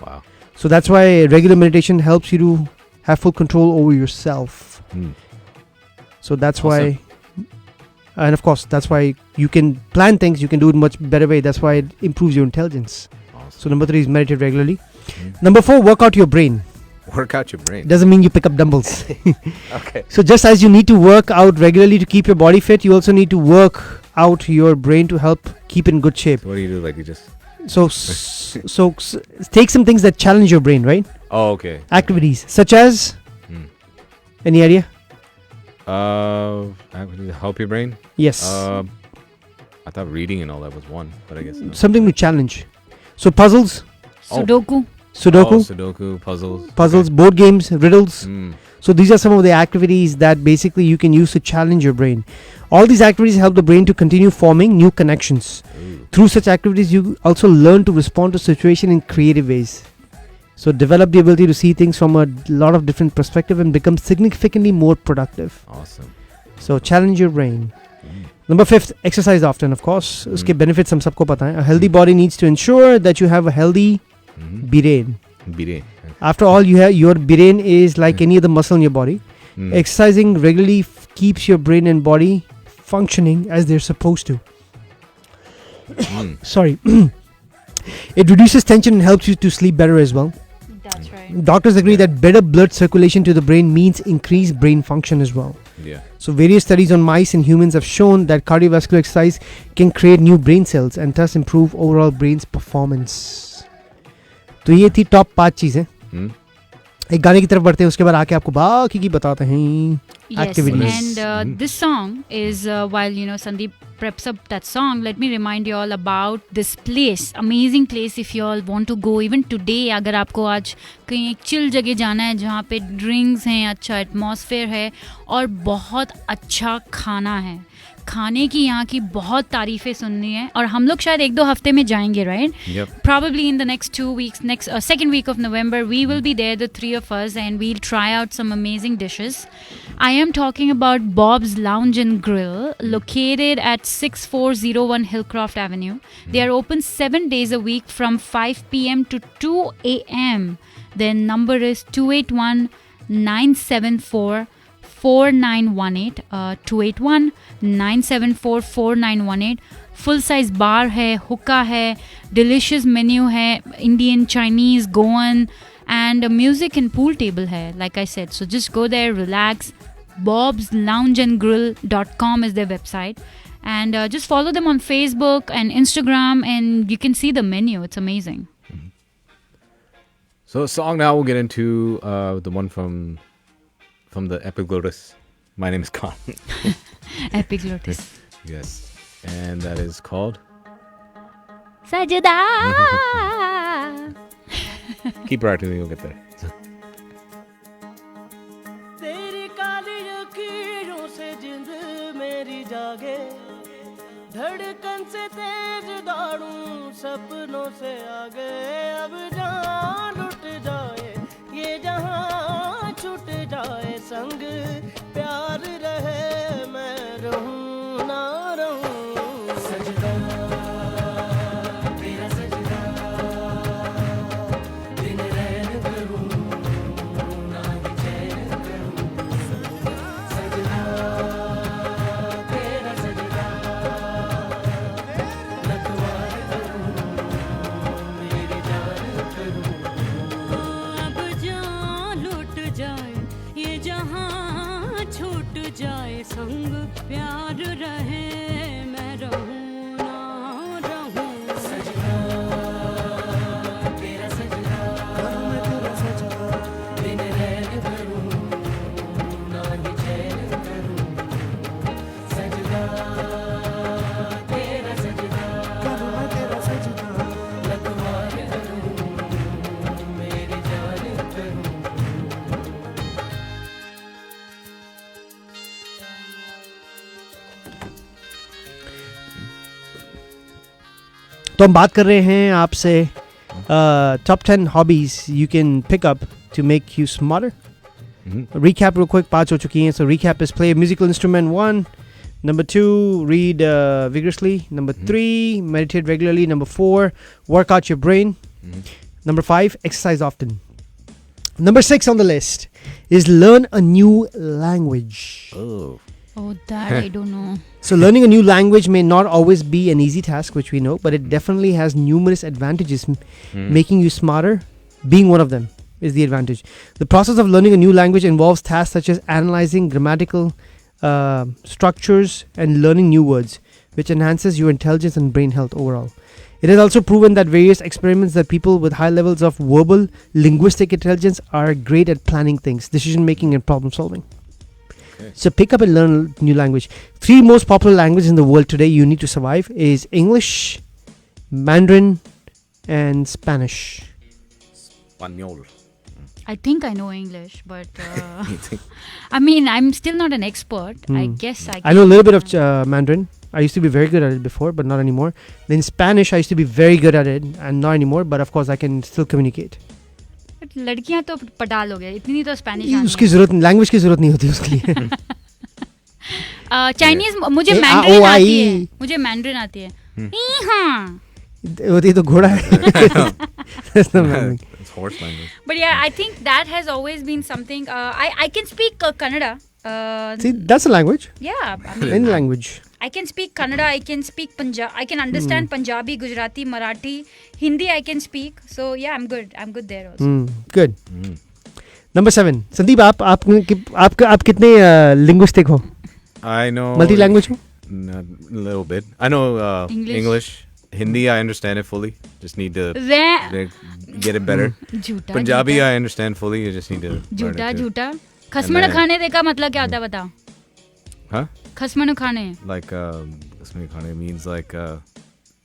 Wow. So that's why regular meditation helps you to have full control over yourself. So that's why And of course, that's why you can plan things. You can do it much better way. That's why it improves your intelligence. Awesome. So number 3 is meditate regularly. Number 4, work out your brain. Work out your brain. Doesn't mean you pick up dumbbells. Okay. So just as you need to work out regularly to keep your body fit, you also need to work out your brain to help keep in good shape. What do you do? Like you just... So take some things that challenge your brain, right? Oh, okay. Activities such as... Any idea? Help your brain? Yes. I thought reading and all that was one, but I guess no. Something to challenge. So puzzles. Sudoku. Sudoku, puzzles. Board games, riddles. Mm. So these are some of the activities that basically you can use to challenge your brain. All these activities help the brain to continue forming new connections. Through such activities, you also learn to respond to situation in creative ways. So develop the ability to see things from a lot of different perspectives and become significantly more productive. Awesome. So challenge your brain. Number 5, exercise often, of course. Uske benefits hum sabko pata hai. A healthy body needs to ensure that you have a healthy brain. After all, your brain is like any other muscle in your body. Exercising regularly keeps your brain and body functioning as they're supposed to. Sorry. It reduces tension and helps you to sleep better as well. That's right. Doctors agree that better blood circulation to the brain means increased brain function as well. Yeah. So various studies on mice and humans have shown that cardiovascular exercise can create new brain cells and thus improve overall brain's performance. तो ये थी top 5 चीजें. एक गाने की तरफ बढ़ते हैं, उसके बाद आके आपको बाकी की बताते हैं activities. And this song is while Sandeep preps up that song, let me remind you all about this place, amazing place. If you all want to go even today, अगर आपको आज कहीं एक चिल जगह जाना है जहाँ पे ड्रिंक्स हैं, अच्छा एटमॉस्फेयर है और बहुत अच्छा खाना है. खाने की यहाँ की बहुत तारीफ़ें सुननी है और हम लोग शायद 1-2 हफ्ते में जाएंगे, right? Yep. Probably in the next 2 weeks, second week of November, we will be there, the 3 of us, and we'll try out some amazing dishes. I am talking about Bob's Lounge and Grill, located at 6401 Hillcroft Avenue. They are open 7 days a week from 5 p.m. to 2 a.m. Their number is 281-974 4918 281-974-4918. Full size बार है, हुक्का है, delicious menu है, Indian, Chinese, Goan, and music and pool table है, like I said. So just go there, relax. bobsloungeandgrill.com is their website, and just follow them on Facebook and Instagram, and you can see the menu. It's amazing. So song now we'll get into the one from the Epiglottis. My name is Khan. Epiglottis. Yes. And that is called Sajda. Keep practicing, you'll get there. तेरी काली लकीरों से जिंद मेरी जागे, धड़कन से तेज दौड़ूं सपनों से आगे. अब जान लुट जाए ये जहां छूट जाए, संग प्यार रहे मैं रहूं ना रहूं. सजदा तेरा सजदा, दिन रैन करूं ना ही चैन करूं. सजदा तेरा सजदा, लखवार करूं मेरी जान करूं. अब जान लुट जाए ये जहां छूट जाए, संग प्यार रहे मैं रहूं ना रहूं. सजदा तेरा सजदा, मैं तेरा सजदा, दिन रैन करूं ना ही चैन करूं. सजदा तेरा सजदा, मैं तेरा सजदा, लखवार करूं मेरी जान करूं. तो हम बात कर रहे हैं आपसे top 10 hobbies you can pick up to make you smarter. Recap real quick, 5 हो चुकी हैं. So recap is play a musical instrument, 1. Number 2, read vigorously. Number 3, meditate regularly. Number 4, work out your brain. Number 5, exercise often. Number 6 on the list is learn a new language. Oh. Oh, that I don't know. So learning a new language may not always be an easy task, which we know, but it definitely has numerous advantages, making you smarter. Being one of them is the advantage. The process of learning a new language involves tasks such as analyzing grammatical structures and learning new words, which enhances your intelligence and brain health overall. It is also proven that various experiments that people with high levels of verbal linguistic intelligence are great at planning things, decision making, and problem solving. So pick up and learn a new language. 3 most popular languages in the world today you need to survive is English, Mandarin, and Spanish. Espanol. I think I know English, but I mean, I'm still not an expert. I guess I can. I know a little bit of Mandarin. I used to be very good at it before, but not anymore. Then Spanish, I used to be very good at it, and not anymore. But of course, I can still communicate. But लड़कियां तो पटाल हो गया, इतनी तो Spanish आनी उसकी जरूरत language की जरूरत नहीं होती उसके लिए. चाइनीज मुझे मैंड्रिन आती है. मुझे मैंड्रिन आती है. हाँ. वो तो घोड़ा है. That's not Mandarin. It's horse language. But yeah, I think that has always been something. I can speak Kannada. See, that's a language. Yeah, I mean, Any language. I can speak Kannada. I can speak Punjabi. I can understand Punjabi, Gujarati, Marathi, Hindi. I can speak. So yeah, I'm good. I'm good there also. Good. Number 7. Sandeep, आप कितने linguistic हो? I know Multi-language हो? A little bit. I know English. Hindi, I understand it fully. Just need to get it better. झूठा. Punjabi, I understand fully. You just need to learn झूठा it too. झूठा. खसमण खाने दे का मतलब क्या होता है बताओ? Huh? खसमण खाने. Like khasmani khane means like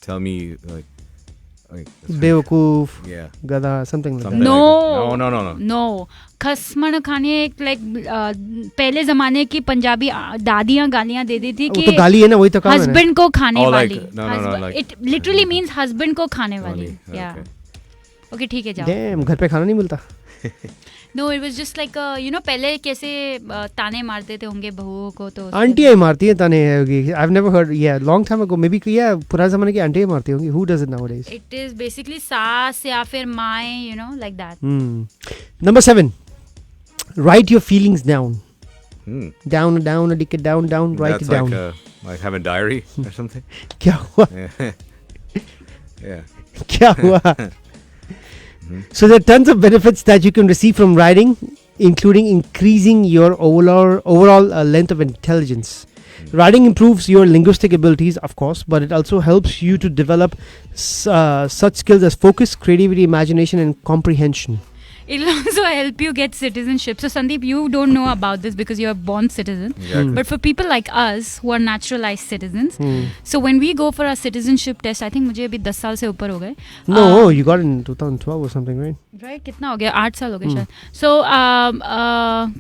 tell me like बेवकूफ. Yeah. गधा, something like that. No. खसमण खाने like पहले जमाने की पंजाबी दादियाँ गालियाँ दे देती कि वो तो गाली है ना, वही तो कहा मैंने. husband को खाने वाली. No, like it literally means husband को खाने वाली. Yeah. Okay, ठीक है जाओ. Damn, घर पे खाना नहीं मिलता. No, it was just like पहले कैसे ताने मारते थे होंगे बहुओं को तो. आंटियाँ मारती हैं ताने होगी. I've never heard. Yeah, long time ago. Maybe पुराने ज़माने की आंटियाँ मारती होंगी. Who does it nowadays? It is basically सास या फिर माँ, like that. Number 7. Write your feelings down. Down, write it down. That's like have a diary or something. क्या हुआ? Yeah. क्या हुआ? So there are tons of benefits that you can receive from writing, including increasing your overall length of intelligence. Writing improves your linguistic abilities, of course, but it also helps you to develop such skills as focus, creativity, imagination, and comprehension. It will also help you get citizenship. So Sandeep, you don't know about this because you're a born citizen. Exactly. But for people like us who are naturalized citizens, so when we go for our citizenship test, I think मुझे अभी 10 साल से ऊपर हो गए. No, you got it in 2012 or something, right? Right? कितना हो गया? 8 साल हो गए शायद. So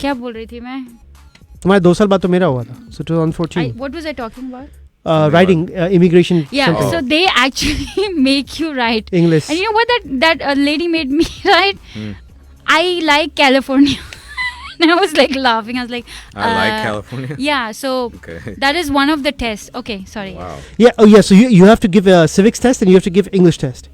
क्या बोल रही थी मैं? तुम्हारे 2 साल बाद तो मेरा हुआ था. So 2014. What was I talking about? Writing, immigration. Yeah, something. so they actually make you write English. And you know what that lady made me write? I like California. And I was like laughing. I was like, I like California. Yeah, so that is one of the tests. Okay, sorry. Wow. Yeah, so you have to give a civics test and you have to give English test.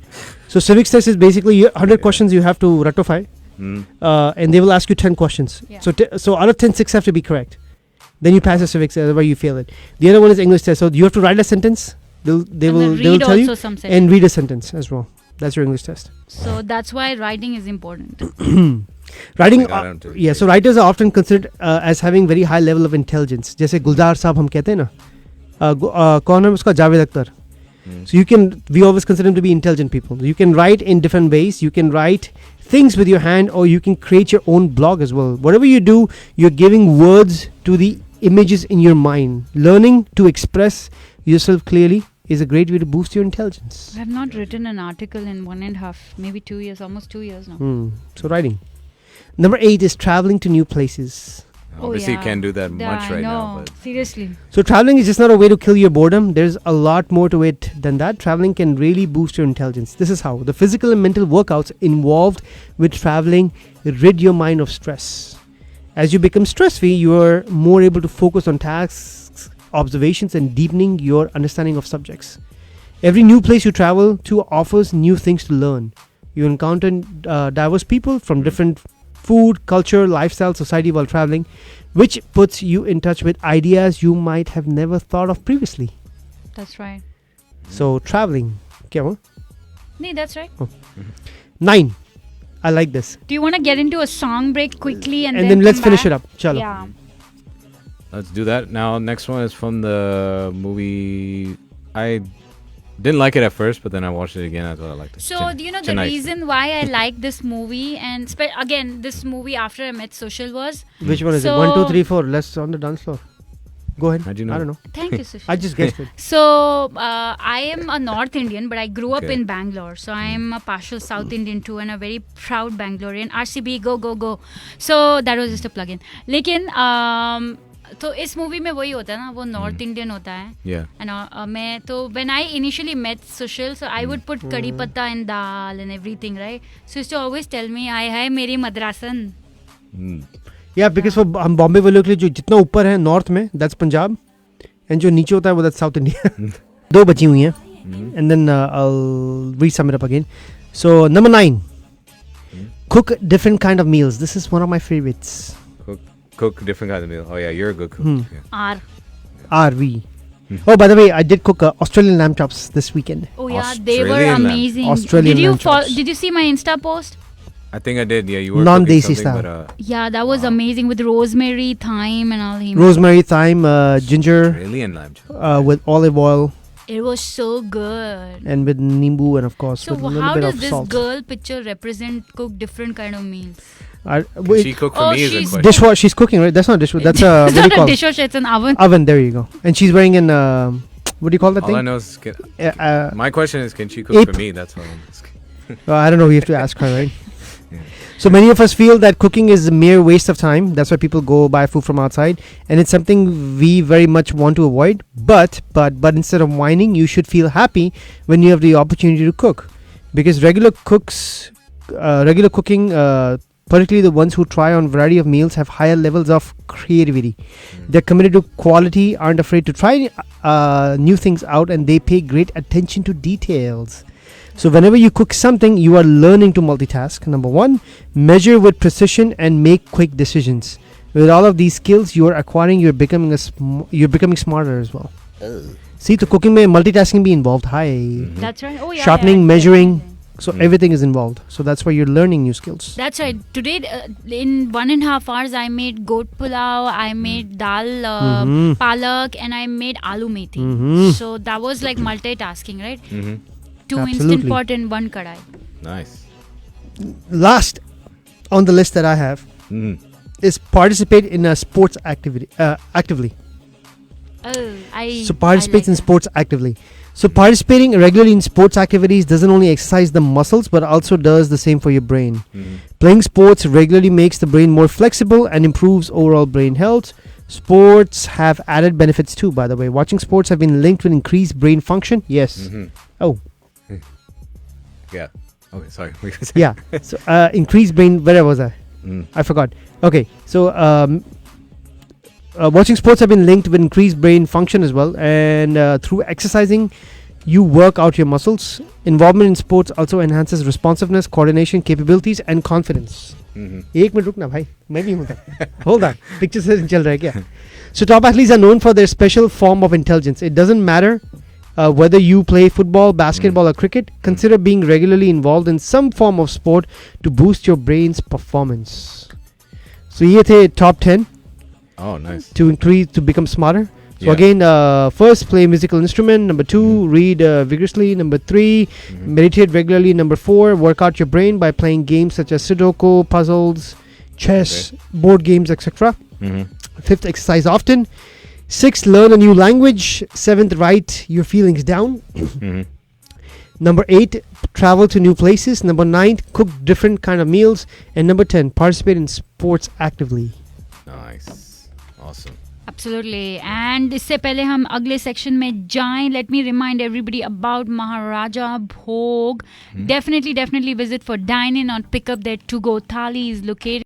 So civics test is basically 100 questions you have to ratify. And they will ask you 10 questions. Yeah. So out of 10, 6 have to be correct. Then you pass the civics, otherwise you fail it. The other one is English test. So you have to write a sentence. They will tell you and read a sentence as well. That's your English test. So that's why writing is important. Writing, so writers are often considered as having very high level of intelligence. जैसे गुलजार साहब हम कहते हैं ना, कौन है उसका Javed Akhtar. So we always consider them to be intelligent people. You can write in different ways. You can write things with your hand, or you can create your own blog as well. Whatever you do, you're giving words to the images in your mind. Learning to express yourself clearly is a great way to boost your intelligence. I have not written an article in 1.5, maybe 2 years, almost 2 years now. So writing. Number 8 is traveling to new places. Obviously, you can't do that much right now. But seriously. So traveling is just not a way to kill your boredom. There's a lot more to it than that. Traveling can really boost your intelligence. This is how. The physical and mental workouts involved with traveling rid your mind of stress. As you become stress-free, you are more able to focus on tasks, observations, and deepening your understanding of subjects. Every new place you travel to offers new things to learn. You encounter diverse people from different food, culture, lifestyle, society while traveling, which puts you in touch with ideas you might have never thought of previously. That's right. So traveling. क्या हुआ? Nee, that's right. 9. I like this. Do you want to get into a song break quickly and then let's come finish back? it up. Chalo. Yeah. Let's do that. Now, next one is from the movie. I didn't like it at first, but then I watched it again. I thought I liked it. So, do you know the reason why I like this movie? And again, this movie After I Met Social was... Which one is it? 1, 2, 3, 4. Let's on the dance floor. Go ahead. How'd you know? I don't know. Thank you, Sushil. I just guessed it. So, I am a North Indian, but I grew up in Bangalore. So, I am a partial South Indian too, and a very proud Bangalorean. RCB, go, go, go. So, that was just a plug-in. लेकिन तो इस movie में वही होता है ना, वो north Indian होता है. Yeah. मैं तो when I initially met Sushil, so I would put कड़ी पत्ता in dal and everything, right? So, he used to always tell me, "Hi, मेरी मद्रासन." Yeah, because for हम बॉम्बे वालों के लिए जो जितना ऊपर है नॉर्थ में दैट्स पंजाब एंड जो नीचे होता है वो दैट्स साउथ इंडिया. 2 बची हुई हैं and then I'll read sum it up again. So number 9, cook different kind of meals. This is one of my favorites. Cook different kind of meal. Oh yeah, you're a good cook. Yeah. RV. Oh, by the way, I did cook Australian lamb chops this weekend. Oh yeah, they were Australian lamb. amazing. Australian lamb chops. Did you see my Insta post? I think I did. Yeah, you were Non-desi cooking something, style. but Yeah, that was amazing with rosemary, thyme, and all. Rosemary, thyme, ginger, Australian lamb chop. with olive oil It was so good. and with nimbu and of course So with a little how bit does of this salt. girl picture represent cook different kind of meals? Can she cook for me is a question. Dishwasher. She's cooking, right? That's not a dishwasher. That's a It's what do not you a call it? dishwasher, it's an oven. Oven. There you go. And she's wearing an what do you call that All I thing? know is, my question is, can she cook ape. for me? That's all I'm asking. I don't know. You have to ask her, right? So many of us feel that cooking is a mere waste of time. That's why people go buy food from outside, and it's something we very much want to avoid. But instead of whining, you should feel happy when you have the opportunity to cook, because regular cooking, particularly the ones who try on variety of meals, have higher levels of creativity. They're committed to quality, aren't afraid to try new things out, and they pay great attention to details. So whenever you cook something, you are learning to multitask. Number 1, measure with precision and make quick decisions. With all of these skills you are acquiring, you're becoming smarter as well. See, to cooking mein multitasking be involved. Hi. That's right. Oh yeah. Sharpening, yeah, measuring. So everything is involved. So that's why you're learning new skills. That's right. Today, in 1.5 hours, I made goat pulao, I made dal, palak, and I made aloo methi. So that was like multitasking, right? 2 Absolutely. instant pot and 1 kadai. Nice. Last on the list that I have is participate in a sports activity actively. So participates in sports actively. So participating regularly in sports activities doesn't only exercise the muscles but also does the same for your brain. Playing sports regularly makes the brain more flexible and improves overall brain health. Sports have added benefits too, by the way. Watching sports have been linked with increased brain function. Yes. Oh. Yeah. Okay, sorry. Yeah. So increased brain, where was I? I forgot. Okay. So watching sports have been linked with increased brain function as well, and through exercising you work out your muscles. Involvement in sports also enhances responsiveness, coordination, capabilities and confidence. एक minute रुकना भाई, मैं भी हूँ तक. Hold on, picture से चल रहा है क्या? So top athletes are known for their special form of intelligence. It doesn't matter whether you play football, basketball or cricket. Consider being regularly involved in some form of sport to boost your brain's performance. So ये थे top 10. Oh, nice. To become smarter. So Yeah. again, first, play a musical instrument. Number 2, read vigorously. Number 3, meditate regularly. Number 4, work out your brain by playing games such as Sudoku, puzzles, chess, board games, etc. 5th, exercise often. 6th, learn a new language. 7th, write your feelings down. Number 8, travel to new places. Number 9, cook different kind of meals. And number 10, participate in sports actively. Nice. Awesome. Absolutely. And इससे पहले हम अगले section में जाएं, let me remind everybody about Maharaja Bhog. Definitely visit for dine in or pick up their to-go thali is located